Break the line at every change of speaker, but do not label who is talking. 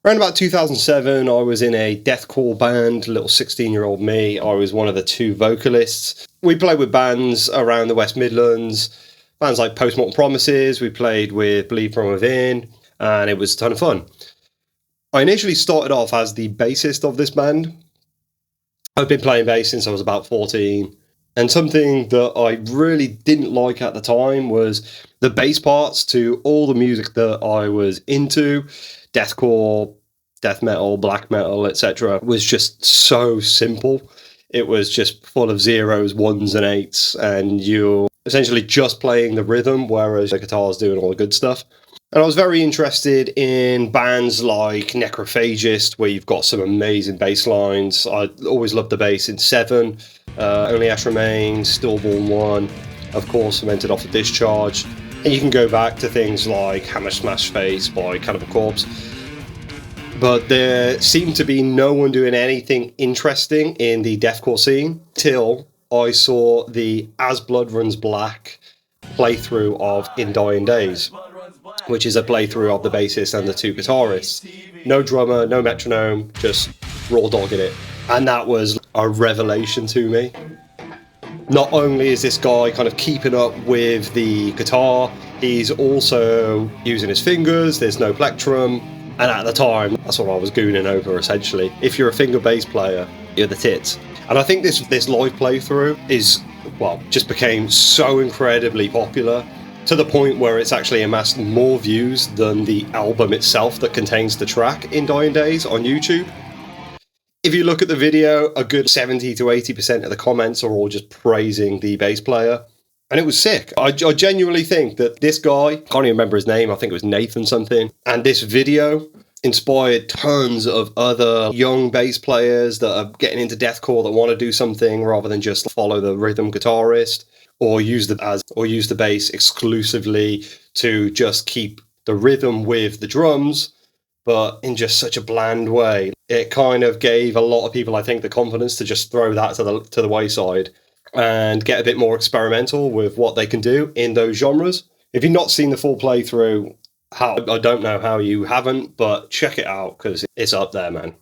Around about 2007, I was in a deathcore band, little 16-year-old me. I was one of the two vocalists. We played with bands around the West Midlands, bands like Postmortem Promises. We played with Bleed From Within, and it was a ton of fun. I initially started off as the bassist of this band. I've been playing bass since I was about 14. And something that I really didn't like at the time was the bass parts to all the music that I was into. Deathcore, death metal, black metal, etc. was just so simple. It was just full of zeros, ones, and eights, and you're essentially just playing the rhythm, whereas the guitar's doing all the good stuff. And I was very interested in bands like Necrophagist, where you've got some amazing bass lines. I always loved the bass in Seven, Only Ash Remains, Stillborn One, of course, Fermented Off the Discharge. And you can go back to things like Hammer Smash Face by Cannibal Corpse. But there seemed to be no one doing anything interesting in the deathcore scene till I saw the As Blood Runs Black playthrough of In Dying Days, which is a playthrough of the bassist and the two guitarists. No drummer, no metronome, just raw dogging it. And that was a revelation to me. Not only is this guy kind of keeping up with the guitar, he's also using his fingers, there's no plectrum, and at the time, that's what I was gooning over, essentially. If you're a finger bass player, you're the tits. And I think this live playthrough just became so incredibly popular, to the point where it's actually amassed more views than the album itself that contains the track In Dying Days on YouTube. If you look at the video, a good 70 to 80% of the comments are all just praising the bass player. And it was sick. I genuinely think that this guy, can't even remember his name, I think it was Nathan something, and this video inspired tons of other young bass players that are getting into deathcore that want to do something rather than just follow the rhythm guitarist or use the bass exclusively to just keep the rhythm with the drums, but in just such a bland way. It kind of gave a lot of people, I think, the confidence to just throw that to the wayside and get a bit more experimental with what they can do in those genres. If you've not seen the full playthrough, I don't know how you haven't, but check it out because it's up there, man.